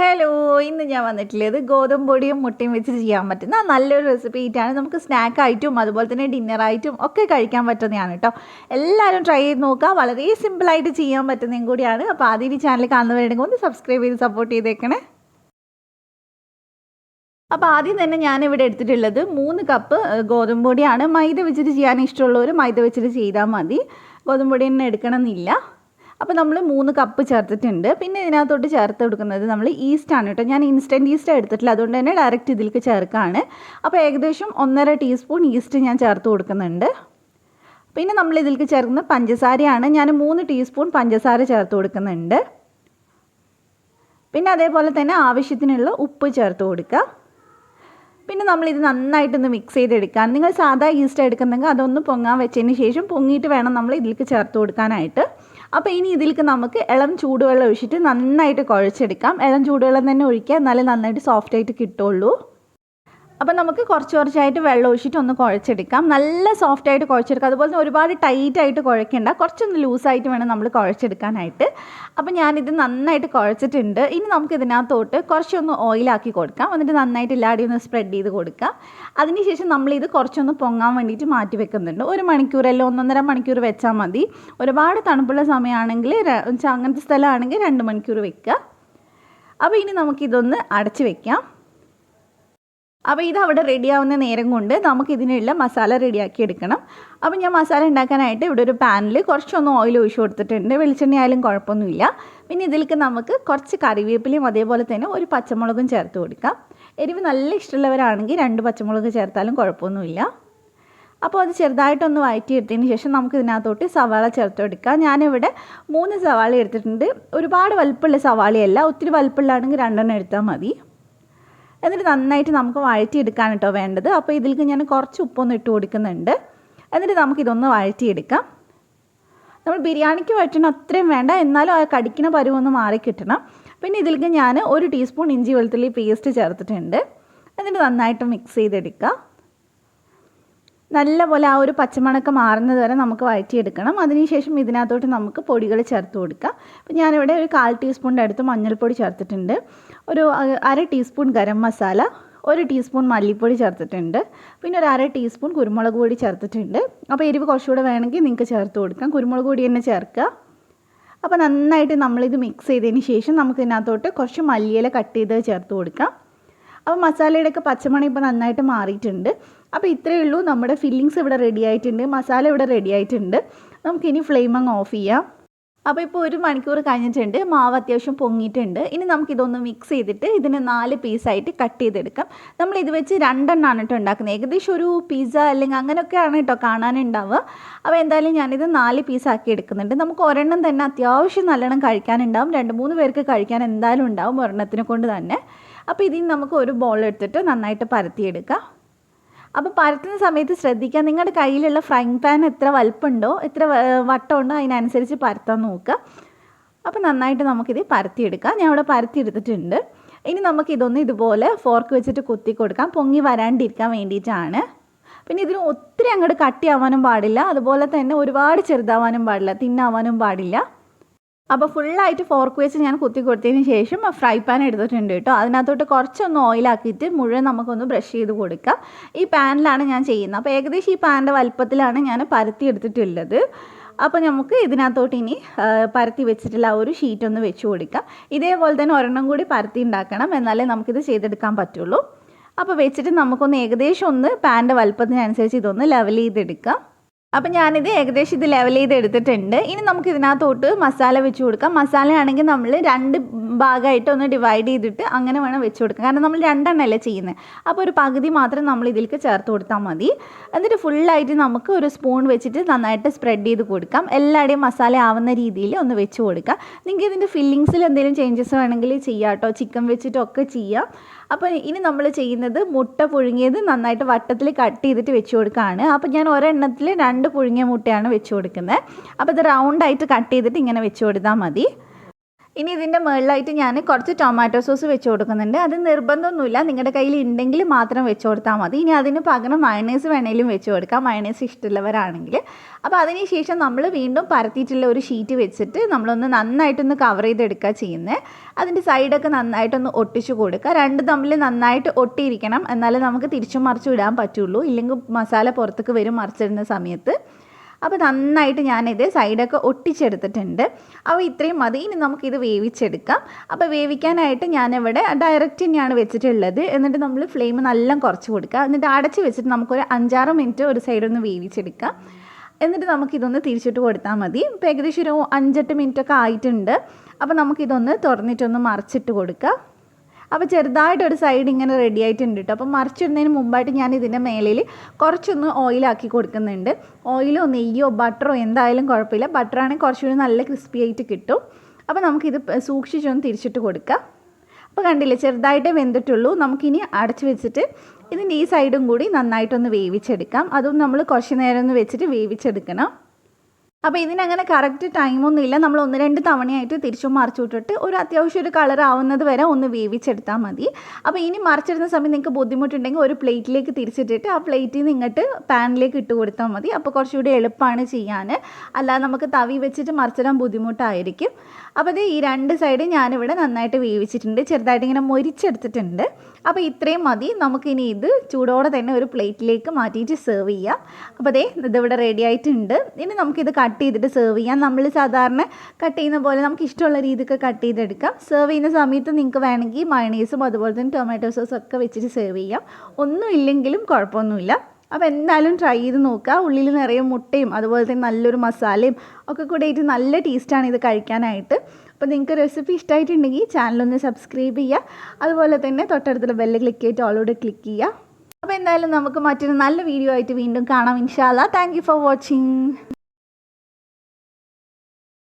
Hello, ഇന്ന് ഞാൻ വന്നിട്ടുള്ളത് ഗോതമ്പ് പൊടിയും മുട്ടയും വെച്ച് ചെയ്യാൻ പറ്റുന്ന നല്ലൊരു റെസിപ്പി ആയിട്ടാണ്. നമുക്ക് സ്നാക്കായിട്ടും അതുപോലെ തന്നെ ഡിന്നറായിട്ടും ഒക്കെ കഴിക്കാൻ പറ്റുന്നതാണ് കേട്ടോ. എല്ലാവരും ട്രൈ ചെയ്ത് നോക്കുക. വളരെ സിമ്പിളായിട്ട് ചെയ്യാൻ പറ്റുന്നതും കൂടിയാണ്. അപ്പോൾ ആദ്യം ഈ ചാനൽ കാണുന്നവരുണ്ടെങ്കിൽ ഒന്ന് സബ്സ്ക്രൈബ് ചെയ്ത് സപ്പോർട്ട് ചെയ്തേക്കണേ. അപ്പോൾ ആദ്യം തന്നെ ഞാനിവിടെ എടുത്തിട്ടുള്ളത് 3 കപ്പ് ഗോതമ്പ് പൊടിയാണ്. മൈദ വെച്ചിട്ട് ചെയ്യാൻ ഇഷ്ടമുള്ളവർ മൈദ വെച്ചിട്ട് ചെയ്താൽ മതി. ഗോതമ്പ് പൊടി തന്നെ എടുക്കണമെന്നില്ല. അപ്പോൾ നമ്മൾ 3 കപ്പ് ചേർത്തിട്ടുണ്ട്. പിന്നെ ഇതിനകത്തോട്ട് ചേർത്ത് കൊടുക്കുന്നത് നമ്മൾ ഈസ്റ്റാണ് കേട്ടോ. ഞാൻ ഇൻസ്റ്റൻറ്റ് ഈസ്റ്റ് എടുത്തിട്ടില്ല, അതുകൊണ്ട് തന്നെ ഡയറക്റ്റ് ഇതിലേക്ക് ചേർക്കുകയാണ്. അപ്പോൾ ഏകദേശം 1.5 ടീസ്പൂൺ ഈസ്റ്റ് ഞാൻ ചേർത്ത് കൊടുക്കുന്നുണ്ട്. പിന്നെ നമ്മൾ ഇതിലേക്ക് ചേർക്കുന്നത് പഞ്ചസാരയാണ്. ഞാൻ 3 ടീസ്പൂൺ പഞ്ചസാര ചേർത്ത് കൊടുക്കുന്നുണ്ട്. പിന്നെ അതേപോലെ തന്നെ ആവശ്യത്തിനുള്ള ഉപ്പ് ചേർത്ത് കൊടുക്കുക. പിന്നെ നമ്മളിത് നന്നായിട്ടൊന്ന് മിക്സ് ചെയ്തെടുക്കാൻ. നിങ്ങൾ സാധാ ഈസ്റ്റ് എടുക്കുന്നെങ്കിൽ അതൊന്ന് പൊങ്ങാൻ വെച്ചതിന് ശേഷം പൊങ്ങിയിട്ട് വേണം നമ്മൾ ഇതിലേക്ക് ചേർത്ത് കൊടുക്കാനായിട്ട്. അപ്പോൾ ഇനി ഇതിലേക്ക് നമുക്ക് ഇളം ചൂടുവെള്ളം ഒഴിച്ചിട്ട് നന്നായിട്ട് കുഴച്ചെടുക്കാം. ഇളം ചൂടുവെള്ളം തന്നെ ഒഴിക്കുക, എന്നാലേ നന്നായിട്ട് സോഫ്റ്റായിട്ട് കിട്ടുള്ളൂ. അപ്പോൾ നമുക്ക് കുറച്ചായിട്ട് വെള്ളം ഒഴിച്ചിട്ട് ഒന്ന് കുഴച്ചെടുക്കാം. നല്ല സോഫ്റ്റായിട്ട് കുഴച്ചെടുക്കാം. അതുപോലെ തന്നെ ഒരുപാട് ടൈറ്റായിട്ട് കുഴക്കേണ്ട, കുറച്ചൊന്ന് ലൂസായിട്ട് വേണം നമ്മൾ കുഴച്ചെടുക്കാനായിട്ട്. അപ്പോൾ ഞാനിത് നന്നായിട്ട് കുഴച്ചിട്ടുണ്ട്. ഇനി നമുക്ക് ഇതിനകത്തോട്ട് കുറച്ചൊന്ന് ഓയിലാക്കി കൊടുക്കാം. എന്നിട്ട് നന്നായിട്ട് എല്ലാവരെയും ഒന്ന് സ്പ്രെഡ് ചെയ്ത് കൊടുക്കാം. അതിനുശേഷം നമ്മളിത് കുറച്ചൊന്ന് പൊങ്ങാൻ വേണ്ടിയിട്ട് മാറ്റി വെക്കുന്നുണ്ട്. 1 മണിക്കൂർ അല്ലെങ്കിൽ 1.5 മണിക്കൂർ വെച്ചാൽ മതി. ഒരുപാട് തണുപ്പുള്ള സമയമാണെങ്കിൽ അങ്ങനത്തെ സ്ഥലമാണെങ്കിൽ 2 മണിക്കൂർ വെക്കുക. അപ്പോൾ ഇനി നമുക്കിതൊന്ന് അടച്ച് വെക്കാം. അപ്പോൾ ഇത് അവിടെ റെഡിയാവുന്ന നേരം കൊണ്ട് നമുക്ക് ഇതിനുള്ള മസാല റെഡിയാക്കി എടുക്കണം. അപ്പോൾ ഞാൻ മസാല ഉണ്ടാക്കാനായിട്ട് ഇവിടെ ഒരു പാനിൽ കുറച്ചൊന്ന് ഓയിൽ ഒഴിച്ച് കൊടുത്തിട്ടുണ്ട്. വെളിച്ചെണ്ണ ആയാലും കുഴപ്പമൊന്നുമില്ല. പിന്നെ ഇതിലേക്ക് നമുക്ക് കുറച്ച് കറിവേപ്പിലയും അതേപോലെ തന്നെ ഒരു പച്ചമുളകും ചേർത്ത് കൊടുക്കാം. എരിവ് നല്ല ഇഷ്ടമുള്ളവരാണെങ്കിൽ 2 പച്ചമുളക് ചേർത്താലും കുഴപ്പമൊന്നുമില്ല. അപ്പോൾ അത് ചെറുതായിട്ടൊന്ന് വഴറ്റിയെടുത്തതിന് ശേഷം നമുക്ക് ഇതിനകത്തോട്ട് സവാള ചേർത്ത് കൊടുക്കാം. ഞാനിവിടെ 3 സവാള എടുത്തിട്ടുണ്ട്. ഒരുപാട് വലുപ്പമുള്ള സവാളയല്ല, ഒത്തിരി വലുപ്പമുള്ളതാണെങ്കിൽ 2 എടുത്താൽ മതി. എന്നിട്ട് നന്നായിട്ട് നമുക്ക് വഴറ്റിയെടുക്കാൻ കേട്ടോ വേണ്ടത്. അപ്പോൾ ഇതിലേക്ക് ഞാൻ കുറച്ച് ഉപ്പൊന്ന് ഇട്ട് കൊടുക്കുന്നുണ്ട്. എന്നിട്ട് നമുക്കിതൊന്ന് വഴറ്റിയെടുക്കാം. നമ്മൾ ബിരിയാണിക്ക് വഴറ്റണം അത്രയും വേണ്ട, എന്നാലും ആ കടിക്കുന്ന പരുവൊന്ന് മാറി കിട്ടണം. പിന്നെ ഇതിലേക്ക് ഞാൻ 1 ടീസ്പൂൺ ഇഞ്ചി വെളുത്തുള്ളി പേസ്റ്റ് ചേർത്തിട്ടുണ്ട്. എന്നിട്ട് നന്നായിട്ട് മിക്സ് ചെയ്തെടുക്കുക. നല്ലപോലെ ആ ഒരു പച്ചമണക്ക് മാറുന്നത് വരെ നമുക്ക് വഴറ്റിയെടുക്കണം. അതിനുശേഷം ഇതിനകത്തോട്ട് നമുക്ക് പൊടികൾ ചേർത്ത് കൊടുക്കാം. അപ്പോൾ ഞാനിവിടെ ഒരു 1/4 ടീസ്പൂണിൻ്റെ അടുത്ത് മഞ്ഞൾപ്പൊടി ചേർത്തിട്ടുണ്ട്. ഒരു 1/2 ടീസ്പൂൺ ഗരം മസാല, 1 ടീസ്പൂൺ മല്ലിപ്പൊടി ചേർത്തിട്ടുണ്ട്. പിന്നെ ഒരു 1/2 ടീസ്പൂൺ കുരുമുളക് പൊടി ചേർത്തിട്ടുണ്ട്. അപ്പോൾ എരിവ് കുറച്ചുകൂടെ വേണമെങ്കിൽ നിങ്ങൾക്ക് ചേർത്ത് കൊടുക്കാം. കുരുമുളക് പൊടി തന്നെ ചേർക്കുക. അപ്പോൾ നന്നായിട്ട് നമ്മളിത് മിക്സ് ചെയ്തതിന് ശേഷം നമുക്ക് ഇതിനകത്തോട്ട് കുറച്ച് മല്ലിയില കട്ട് ചെയ്ത് ചേർത്ത് കൊടുക്കാം. അപ്പോൾ മസാലയുടെയൊക്കെ പച്ചമണം ഇപ്പോൾ നന്നായിട്ട് മാറിയിട്ടുണ്ട്. അപ്പോൾ ഇത്രയേ ഉള്ളൂ, നമ്മുടെ ഫില്ലിങ്സ് ഇവിടെ റെഡി ആയിട്ടുണ്ട്, മസാല ഇവിടെ റെഡി ആയിട്ടുണ്ട്. നമുക്കിനി ഫ്ലെയിം അങ്ങ് ഓഫ് ചെയ്യാം. അപ്പോൾ ഇപ്പോൾ 1 മണിക്കൂർ കഴിഞ്ഞിട്ടുണ്ട്. മാവ് അത്യാവശ്യം പൊങ്ങിയിട്ടുണ്ട്. ഇനി നമുക്കിതൊന്ന് മിക്സ് ചെയ്തിട്ട് ഇതിന് 4 പീസായിട്ട് കട്ട് ചെയ്തെടുക്കാം. നമ്മളിത് വെച്ച് 2 എണ്ണമാണ് കേട്ടോ ഉണ്ടാക്കുന്നത്. ഏകദേശം ഒരു പിസ്സ അല്ലെങ്കിൽ അങ്ങനെയൊക്കെയാണ് കേട്ടോ കാണാനുണ്ടാവുക. അപ്പോൾ എന്തായാലും ഞാനിത് 4 പീസാക്കി എടുക്കുന്നുണ്ട്. നമുക്ക് ഒരെണ്ണം തന്നെ അത്യാവശ്യം നല്ലോണം കഴിക്കാനുണ്ടാവും. 2-3 പേർക്ക് കഴിക്കാൻ എന്തായാലും ഉണ്ടാവും ഒരെണ്ണത്തിനെ കൊണ്ട് തന്നെ. അപ്പോൾ ഇതിന് നമുക്ക് ഒരു ബോൾ എടുത്തിട്ട് നന്നായിട്ട് പരത്തിയെടുക്കാം. അപ്പോൾ പരത്തുന്ന സമയത്ത് ശ്രദ്ധിക്കുക, നിങ്ങളുടെ കയ്യിലുള്ള ഫ്രൈങ് പാൻ എത്ര വലുപ്പമുണ്ടോ, എത്ര വട്ടമുണ്ടോ അതിനനുസരിച്ച് പരത്താൻ നോക്കുക. അപ്പോൾ നന്നായിട്ട് നമുക്കിത് പരത്തിയെടുക്കാം. ഞാൻ ഇവിടെ പരത്തിയെടുത്തിട്ടുണ്ട്. ഇനി നമുക്കിതൊന്ന് ഇതുപോലെ ഫോർക്ക് വെച്ചിട്ട് കുത്തി കൊടുക്കാം, പൊങ്ങി വരാണ്ടിരിക്കാൻ വേണ്ടിയിട്ടാണ്. പിന്നെ ഇതിന് ഒത്തിരി അങ്ങോട്ട് കട്ടിയാവാനും പാടില്ല, അതുപോലെ തന്നെ ഒരുപാട് ചെറുതാവാനും പാടില്ല, തിന്നാവാനും പാടില്ല. അപ്പോൾ ഫുള്ളായിട്ട് ഫോർക്ക് വെച്ച് ഞാൻ കുത്തി കൊടുത്തതിന് ശേഷം ഫ്രൈ പാൻ എടുത്തിട്ടുണ്ട് കേട്ടോ. അതിനകത്തോട്ട് കുറച്ചൊന്ന് ഓയിലാക്കിയിട്ട് മുഴുവൻ നമുക്കൊന്ന് ബ്രഷ് ചെയ്ത് കൊടുക്കാം. ഈ പാനിലാണ് ഞാൻ ചെയ്യുന്നത്. അപ്പോൾ ഏകദേശം ഈ പാനിൻ്റെ വലുപ്പത്തിലാണ് ഞാൻ പരത്തി എടുത്തിട്ടുള്ളത്. അപ്പോൾ നമുക്ക് ഇതിനകത്തോട്ട് ഇനി പരത്തി വെച്ചിട്ടുള്ള ആ ഒരു ഷീറ്റ് ഒന്ന് വെച്ച് കൊടുക്കാം. ഇതേപോലെ തന്നെ ഒരെണ്ണം കൂടി പരത്തി ഉണ്ടാക്കണം, എന്നാലേ നമുക്കിത് ചെയ്തെടുക്കാൻ പറ്റുള്ളൂ. അപ്പോൾ വെച്ചിട്ട് നമുക്കൊന്ന് ഏകദേശം ഒന്ന് പാനിൻ്റെ വലുപ്പത്തിനനുസരിച്ച് ഇതൊന്ന് ലെവൽ ചെയ്തെടുക്കാം. അപ്പം ഞാനിത് ഏകദേശം ഇത് ലെവൽ ചെയ്ത് എടുത്തിട്ടുണ്ട്. ഇനി നമുക്ക് ഇതിനകത്തോട്ട് മസാല വെച്ച് കൊടുക്കാം. മസാലയാണെങ്കിൽ നമ്മൾ 2 ഭാഗമായിട്ട് ഒന്ന് ഡിവൈഡ് ചെയ്തിട്ട് അങ്ങനെ വേണം വെച്ച് കൊടുക്കാം. കാരണം നമ്മൾ 2 എണ്ണമല്ലേ ചെയ്യുന്നത്. അപ്പോൾ ഒരു പകുതി മാത്രം നമ്മൾ ഇതിലേക്ക് ചേർത്ത് കൊടുത്താൽ മതി. എന്നിട്ട് ഫുള്ളായിട്ട് നമുക്ക് ഒരു സ്പൂൺ വെച്ചിട്ട് നന്നായിട്ട് സ്പ്രെഡ് ചെയ്ത് കൊടുക്കാം. എല്ലാവരുടെയും മസാല ആവുന്ന രീതിയിൽ ഒന്ന് വെച്ച് കൊടുക്കാം. നിങ്ങൾക്ക് ഇതിൻ്റെ ഫില്ലിങ്സിൽ എന്തെങ്കിലും ചേഞ്ചസ് വേണമെങ്കിൽ ചെയ്യാം കേട്ടോ. ചിക്കൻ വെച്ചിട്ടൊക്കെ ചെയ്യാം. അപ്പോൾ ഇനി നമ്മൾ ചെയ്യുന്നത് മുട്ട പുഴുങ്ങിയത് നന്നായിട്ട് വട്ടത്തിൽ കട്ട് ചെയ്തിട്ട് വെച്ച് കൊടുക്കുകയാണ്. അപ്പോൾ ഞാൻ ഒരെണ്ണത്തിൽ 2 പുഴുങ്ങിയ മുട്ടയാണ് വെച്ച് കൊടുക്കുന്നത്. അപ്പോൾ ഇത് റൗണ്ടായിട്ട് കട്ട് ചെയ്തിട്ട് ഇങ്ങനെ വെച്ച് കൊടുത്താൽ മതി. ഇനി ഇതിൻ്റെ മുകളിലായിട്ട് ഞാൻ കുറച്ച് ടൊമാറ്റോ സോസ് വെച്ച് കൊടുക്കുന്നുണ്ട്. അത് നിർബന്ധമൊന്നുമില്ല, നിങ്ങളുടെ കയ്യിൽ ഉണ്ടെങ്കിൽ മാത്രം വെച്ച് കൊടുത്താൽ മതി. ഇനി അതിന് പകരം മയണൈസ് വേണമെങ്കിലും വെച്ച് കൊടുക്കാം, മയണൈസ് ഇഷ്ടമുള്ളവരാണെങ്കിൽ. അപ്പോൾ അതിന് ശേഷം നമ്മൾ വീണ്ടും പരത്തിയിട്ടുള്ള ഒരു ഷീറ്റ് വെച്ചിട്ട് നമ്മളൊന്ന് നന്നായിട്ടൊന്ന് കവർ ചെയ്തെടുക്കുക ചെയ്യുന്നത്. അതിൻ്റെ സൈഡൊക്കെ നന്നായിട്ടൊന്ന് ഒട്ടിച്ച് കൊടുക്കുക. രണ്ട് തമ്മിൽ നന്നായിട്ട് ഒട്ടിയിരിക്കണം, എന്നാലേ നമുക്ക് തിരിച്ചും മറിച്ചും ഇടാൻ പറ്റുള്ളൂ, ഇല്ലെങ്കിൽ മസാല പുറത്തേക്ക് വരും മറിച്ചിടുന്ന സമയത്ത്. അപ്പോൾ നന്നായിട്ട് ഞാനിത് സൈഡൊക്കെ ഒട്ടിച്ചെടുത്തിട്ടുണ്ട്. അപ്പോൾ ഇത്രയും മതി. ഇനി നമുക്കിത് വേവിച്ചെടുക്കാം. അപ്പോൾ വേവിക്കാനായിട്ട് ഞാനിവിടെ ഡയറക്റ്റ് തന്നെയാണ് വെച്ചിട്ടുള്ളത്. എന്നിട്ട് നമ്മൾ ഫ്ലെയിം നല്ല കുറച്ച് കൊടുക്കുക. എന്നിട്ട് അടച്ച് വെച്ചിട്ട് നമുക്കൊരു 5-6 മിനിറ്റ് ഒരു സൈഡൊന്ന് വേവിച്ചെടുക്കാം. എന്നിട്ട് നമുക്കിതൊന്ന് തിരിച്ചിട്ട് കൊടുത്താൽ മതി. ഇപ്പോൾ ഏകദേശം ഒരു 5-8 മിനിറ്റൊക്കെ ആയിട്ടുണ്ട്. അപ്പോൾ നമുക്കിതൊന്ന് തുറന്നിട്ടൊന്ന് മറിച്ചിട്ട് കൊടുക്കാം. അപ്പോൾ ചെറുതായിട്ടൊരു സൈഡ് ഇങ്ങനെ റെഡി ആയിട്ടുണ്ട് കേട്ടോ. അപ്പോൾ മറിച്ചിടുന്നതിന് മുമ്പായിട്ട് ഞാൻ ഇതിൻ്റെ മേലിൽ കുറച്ചൊന്ന് ഓയിലാക്കി കൊടുക്കുന്നുണ്ട്. ഓയിലോ നെയ്യോ ബട്ടറോ എന്തായാലും കുഴപ്പമില്ല. ബട്ടറാണെങ്കിൽ കുറച്ചുകൂടി നല്ല ക്രിസ്പി ആയിട്ട് കിട്ടും. അപ്പോൾ നമുക്കിത് സൂക്ഷിച്ചൊന്ന് തിരിച്ചിട്ട് കൊടുക്കാം. അപ്പോൾ കണ്ടില്ലേ, ചെറുതായിട്ടേ വെന്തിട്ടുള്ളൂ. നമുക്കിനി അടച്ച് വെച്ചിട്ട് ഇതിൻ്റെ ഈ സൈഡും കൂടി നന്നായിട്ടൊന്ന് വേവിച്ചെടുക്കാം. അതും നമ്മൾ കുറച്ച് നേരം ഒന്ന് വെച്ചിട്ട് വേവിച്ചെടുക്കണം. അപ്പോൾ ഇതിനങ്ങനെ കറക്റ്റ് ടൈമൊന്നുമില്ല. നമ്മൾ 1-2 തവണയായിട്ട് തിരിച്ചും മറിച്ചു വിട്ടിട്ട് ഒരു അത്യാവശ്യം ഒരു കളർ ആവുന്നത് വരെ ഒന്ന് വേവിച്ചെടുത്താൽ മതി. അപ്പോൾ ഇനി മറിച്ചിടുന്ന സമയം നിങ്ങൾക്ക് ബുദ്ധിമുട്ടുണ്ടെങ്കിൽ ഒരു പ്ലേറ്റിലേക്ക് തിരിച്ചിട്ടിട്ട് ആ പ്ലേറ്റിൽ നിന്ന് ഇങ്ങോട്ട് പാനിലേക്ക് ഇട്ട് കൊടുത്താൽ മതി. അപ്പോൾ കുറച്ചുകൂടി എളുപ്പമാണ് ചെയ്യാൻ. അല്ലാതെ നമുക്ക് തവി വെച്ചിട്ട് മറിച്ചിടാൻ ബുദ്ധിമുട്ടായിരിക്കും. അപ്പോൾ ഇത് ഈ 2 സൈഡ് ഞാനിവിടെ നന്നായിട്ട് വേവിച്ചിട്ടുണ്ട്, ചെറുതായിട്ട് ഇങ്ങനെ മൊരിച്ചെടുത്തിട്ടുണ്ട്. അപ്പോൾ ഇത്രയും മതി. നമുക്കിനി ഇത് ചൂടോടെ തന്നെ ഒരു പ്ലേറ്റിലേക്ക് മാറ്റിയിട്ട് സെർവ് ചെയ്യാം. അപ്പോൾ ഇതിവിടെ റെഡി ആയിട്ടുണ്ട്. ഇനി നമുക്കിത് കട്ട് ചെയ്തിട്ട് സെർവ് ചെയ്യാം. നമ്മൾ സാധാരണ കട്ട് ചെയ്യുന്ന പോലെ നമുക്ക് ഇഷ്ടമുള്ള രീതിക്ക് കട്ട് ചെയ്തെടുക്കാം. സെർവ് ചെയ്യുന്ന സമയത്ത് നിങ്ങൾക്ക് വേണമെങ്കിൽ മയണൈസും അതുപോലെ തന്നെ ടൊമാറ്റോ സോസും ഒക്കെ വെച്ചിട്ട് സെർവ് ചെയ്യാം. ഒന്നും ഇല്ലെങ്കിലും കുഴപ്പമൊന്നുമില്ല. അപ്പോൾ എന്തായാലും ട്രൈ ചെയ്ത് നോക്കുക. ഉള്ളിൽ നിറയെ മുട്ടയും അതുപോലെ തന്നെ നല്ലൊരു മസാലയും ഒക്കെ കൂടെ ആയിട്ട് നല്ല ടേസ്റ്റാണ് ഇത് കഴിക്കാനായിട്ട്. അപ്പോൾ നിങ്ങൾക്ക് റെസിപ്പി ഇഷ്ടമായിട്ടുണ്ടെങ്കിൽ ചാനലൊന്ന് സബ്സ്ക്രൈബ് ചെയ്യുക. അതുപോലെ തന്നെ തൊട്ടടുത്തുള്ള ബെല്ല് ക്ലിക്ക് ചെയ്തിട്ട് ഓളോട് ക്ലിക്ക് ചെയ്യുക. അപ്പോൾ എന്തായാലും നമുക്ക് മറ്റൊരു നല്ല വീഡിയോ ആയിട്ട് വീണ്ടും കാണാം ഇൻഷാ അല്ലാ. Thank you for watching.